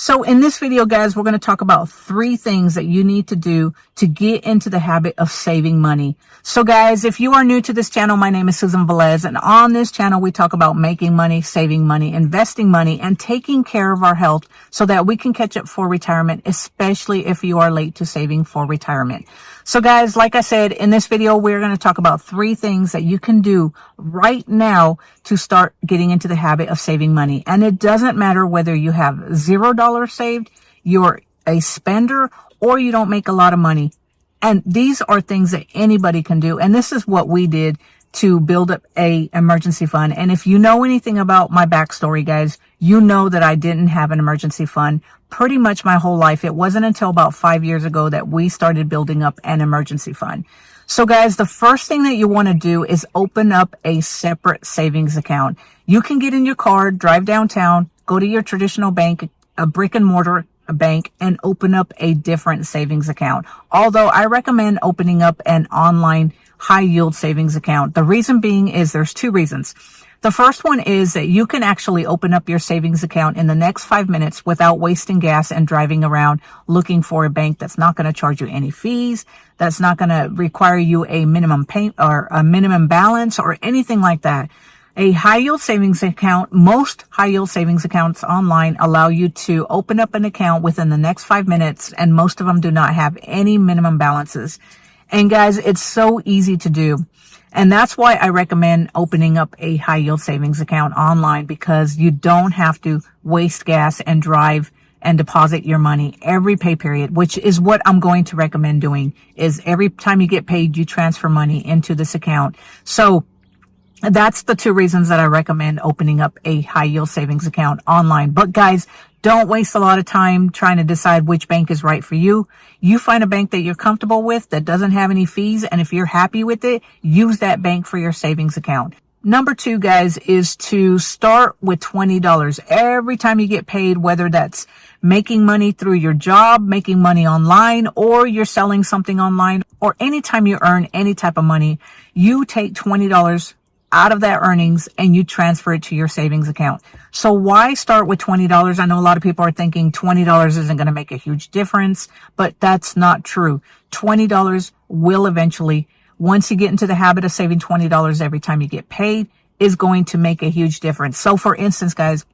So in this video, guys, we're going to talk about 3 things that you need to do to get into the habit of saving money. So guys, if you are new to this channel, my name is Susan Velez, and on this channel, we talk about making money, saving money, investing money, and taking care of our health so that we can catch up for retirement, especially if you are late to saving for retirement. So guys, like I said, in this video, we're going to talk about 3 things that you can do right now to start getting into the habit of saving money. And it doesn't matter whether you have $0 saved, you're a spender, or you don't make a lot of money. And these are things that anybody can do. And this is what we did to build up a emergency fund. And if you know anything about my backstory, guys, you know that I didn't have an emergency fund pretty much my whole life. It wasn't until about 5 years ago that we started building up an emergency fund. So guys, the first thing that you want to do is open up a separate savings account. You can get in your car, drive downtown, go to your traditional bank, a brick and mortar bank, and open up a different savings account. Although I recommend opening up an online high yield savings account. The reason being is there's 2 reasons. The first one is that you can actually open up your savings account in the next 5 minutes without wasting gas and driving around looking for a bank that's not going to charge you any fees, that's not going to require you a minimum payment or a minimum balance or anything like that. A high yield savings account, most high yield savings accounts online allow you to open up an account within the next 5 minutes, and most of them do not have any minimum balances. And guys, it's so easy to do. And that's why I recommend opening up a high yield savings account online, because you don't have to waste gas and drive and deposit your money every pay period, which is what I'm going to recommend doing. Is every time you get paid, you transfer money into this account. So that's the 2 reasons that I recommend opening up a high yield savings account online. But guys, don't waste a lot of time trying to decide which bank is right for you. You find a bank that you're comfortable with that doesn't have any fees, and if you're happy with it, use that bank for your savings account. Number 2, guys, is to start with $20 every time you get paid, whether that's making money through your job, making money online, or you're selling something online, or anytime you earn any type of money, you take $20 out of that earnings and you transfer it to your savings account. So why start with $20? I know a lot of people are thinking $20 isn't going to make a huge difference, but that's not true. $20 will eventually, once you get into the habit of saving $20 every time you get paid, is going to make a huge difference. So for instance, guys,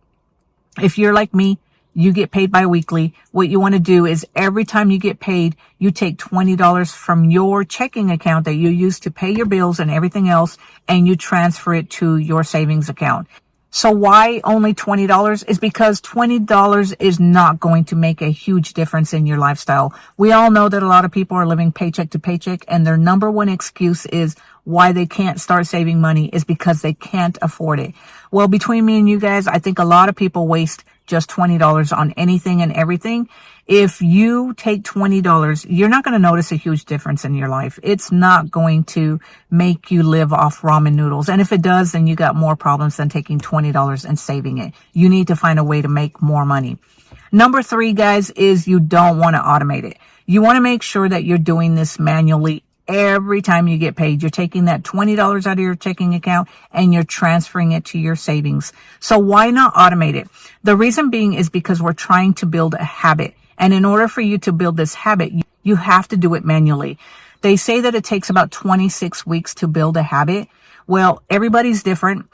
if you're like me, you get paid bi-weekly. What you want to do is every time you get paid, you take $20 from your checking account that you use to pay your bills and everything else, and you transfer it to your savings account. So why only $20? Is because $20 is not going to make a huge difference in your lifestyle. We all know that a lot of people are living paycheck to paycheck, and their number one excuse is why they can't start saving money is because they can't afford it. Well, between me and you guys, I think a lot of people waste just $20 on anything and everything. If you take $20, you're not going to notice a huge difference in your life. It's not going to make you live off ramen noodles. And if it does, then you got more problems than taking $20 and saving it. You need to find a way to make more money. Number 3, guys, is you don't want to automate it. You want to make sure that you're doing this manually. Every time you get paid, you're taking that $20 out of your checking account and you're transferring it to your savings. So why not automate it? The reason being is because we're trying to build a habit. And in order for you to build this habit, you have to do it manually. They say that it takes about 26 weeks to build a habit. Well, everybody's different.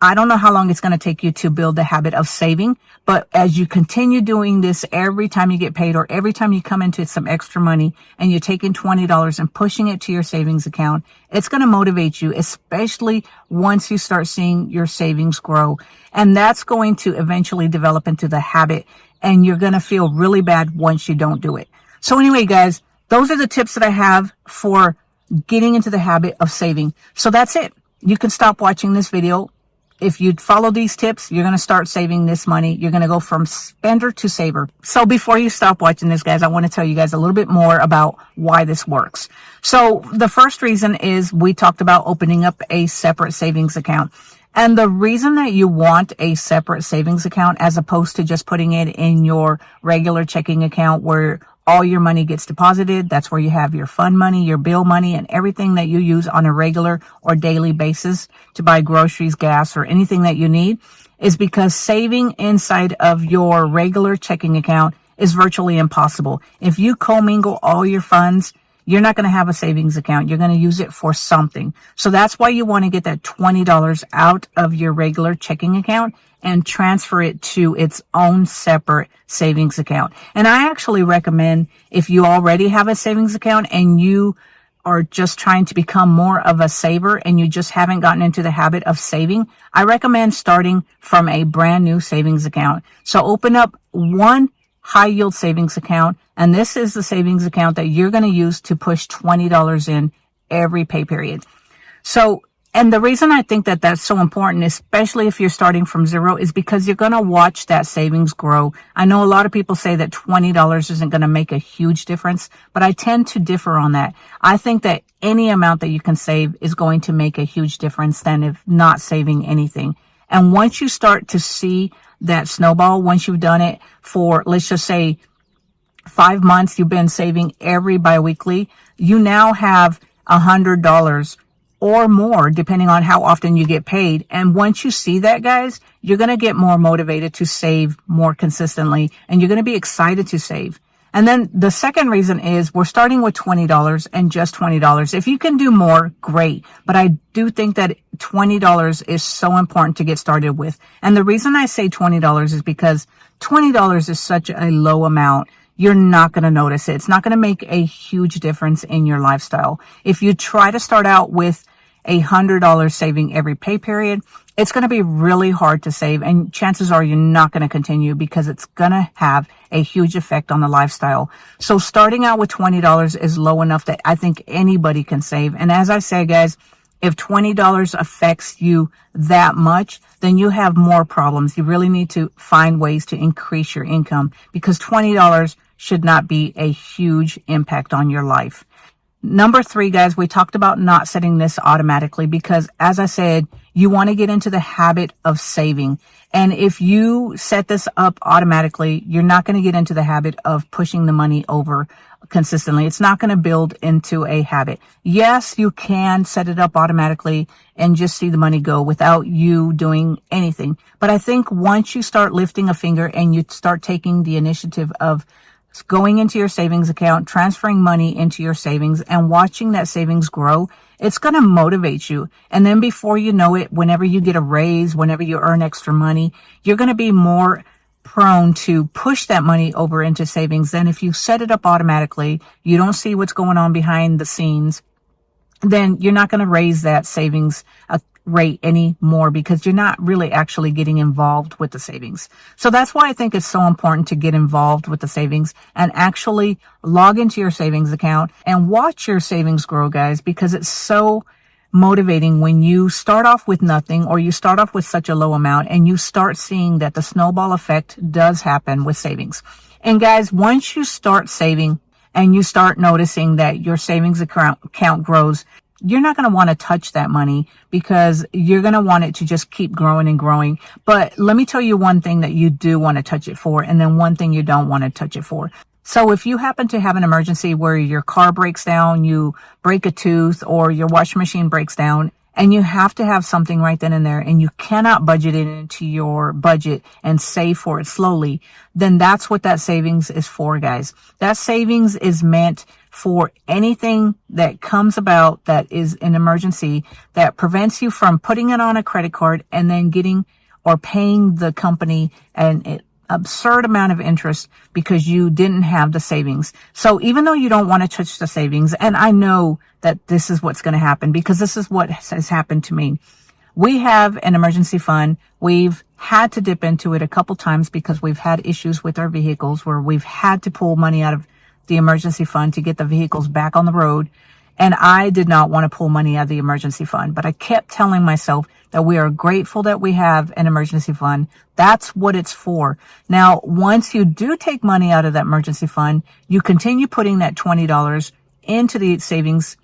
I don't know how long it's going to take you to build the habit of saving, but as you continue doing this every time you get paid, or every time you come into some extra money and you're taking $20 and pushing it to your savings account, it's going to motivate you, especially once you start seeing your savings grow. And that's going to eventually develop into the habit, and you're going to feel really bad once you don't do it. So anyway, guys, those are the tips that I have for getting into the habit of saving. So that's it. You can stop watching this video. If you follow these tips, you're going to start saving this money. You're going to go from spender to saver. So before you stop watching this, guys, I want to tell you guys a little bit more about why this works. So the first reason is we talked about opening up a separate savings account. And the reason that you want a separate savings account as opposed to just putting it in your regular checking account where all your money gets deposited. That's where you have your fund money, your bill money, and everything that you use on a regular or daily basis to buy groceries, gas, or anything that you need, is because saving inside of your regular checking account is virtually impossible. If you commingle all your funds, you're not going to have a savings account. You're going to use it for something. So that's why you want to get that $20 out of your regular checking account and transfer it to its own separate savings account. And I actually recommend, if you already have a savings account and you are just trying to become more of a saver and you just haven't gotten into the habit of saving, I recommend starting from a brand new savings account. So open up one high yield savings account, and this is the savings account that you're going to use to push $20 in every pay period. So, and the reason I think that that's so important, especially if you're starting from zero, is because you're going to watch that savings grow. I know a lot of people say that $20 isn't going to make a huge difference, but I tend to differ on that. I think that any amount that you can save is going to make a huge difference than if not saving anything. And once you start to see that snowball, once you've done it for, let's just say, 5 months, you've been saving every biweekly, you now have $100 or more, depending on how often you get paid. And once you see that, guys, you're going to get more motivated to save more consistently, and you're going to be excited to save. And then the second reason is we're starting with $20 and just $20. If you can do more, great. But I do think that $20 is so important to get started with. And the reason I say $20 is because $20 is such a low amount. You're not going to notice it. It's not going to make a huge difference in your lifestyle. If you try to start out with $100 saving every pay period, it's going to be really hard to save, and chances are you're not going to continue because it's going to have a huge effect on the lifestyle. So starting out with $20 is low enough that I think anybody can save. And as I say, guys, if $20 affects you that much, then you have more problems. You really need to find ways to increase your income, because $20 should not be a huge impact on your life. Number 3, guys, we talked about not setting this automatically because, as I said, you want to get into the habit of saving. And if you set this up automatically, you're not going to get into the habit of pushing the money over consistently. It's not going to build into a habit. Yes, you can set it up automatically and just see the money go without you doing anything. But I think once you start lifting a finger and you start taking the initiative of going into your savings account, transferring money into your savings, and watching that savings grow, it's going to motivate you. And then before you know it, whenever you get a raise, whenever you earn extra money, you're going to be more prone to push that money over into savings than if you set it up automatically. You don't see what's going on behind the scenes, then you're not going to raise that savings rate anymore because you're not really actually getting involved with the savings. So that's why I think it's so important to get involved with the savings and actually log into your savings account and watch your savings grow, guys, because it's so motivating when you start off with nothing or you start off with such a low amount and you start seeing that the snowball effect does happen with savings. And guys, once you start saving and you start noticing that your savings account grows, you're not going to want to touch that money because you're going to want it to just keep growing and growing. But let me tell you one thing that you do want to touch it for, and then one thing you don't want to touch it for. So if you happen to have an emergency where your car breaks down, you break a tooth, or your washing machine breaks down, and you have to have something right then and there, and you cannot budget it into your budget and save for it slowly, then that's what that savings is for, guys. That savings is meant for anything that comes about that is an emergency that prevents you from putting it on a credit card and then getting or paying the company an absurd amount of interest because you didn't have the savings. So even though you don't want to touch the savings, and I know that this is what's going to happen because this is what has happened to me. We have an emergency fund. We've had to dip into it a couple times because we've had issues with our vehicles where we've had to pull money out of the emergency fund to get the vehicles back on the road. And I did not want to pull money out of the emergency fund, but I kept telling myself that we are grateful that we have an emergency fund. That's what it's for. Now, once you do take money out of that emergency fund, you continue putting that $20 into the savings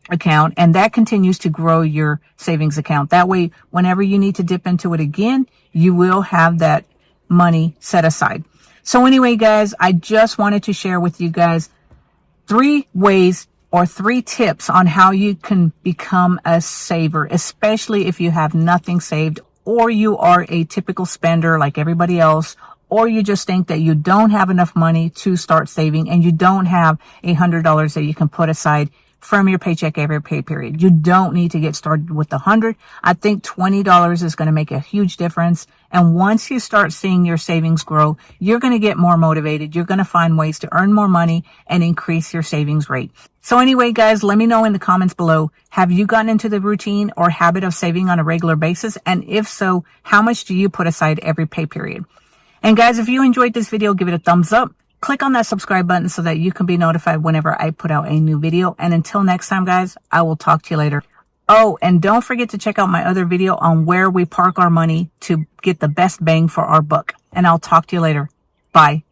account, and that continues to grow your savings account. That way, whenever you need to dip into it again, you will have that money set aside. So anyway, guys, I just wanted to share with you guys 3 ways or 3 tips on how you can become a saver, especially if you have nothing saved, or you are a typical spender like everybody else, or you just think that you don't have enough money to start saving and you don't have $100 that you can put aside from your paycheck every pay period. You don't need to get started with the 100. I think $20 is going to make a huge difference. And once you start seeing your savings grow, you're going to get more motivated. You're going to find ways to earn more money and increase your savings rate. So anyway, guys, let me know in the comments below, have you gotten into the routine or habit of saving on a regular basis? And if so, how much do you put aside every pay period? And guys, if you enjoyed this video, give it a thumbs up. Click on that subscribe button so that you can be notified whenever I put out a new video. And until next time, guys, I will talk to you later. Oh, and don't forget to check out my other video on where we park our money to get the best bang for our buck. And I'll talk to you later. Bye.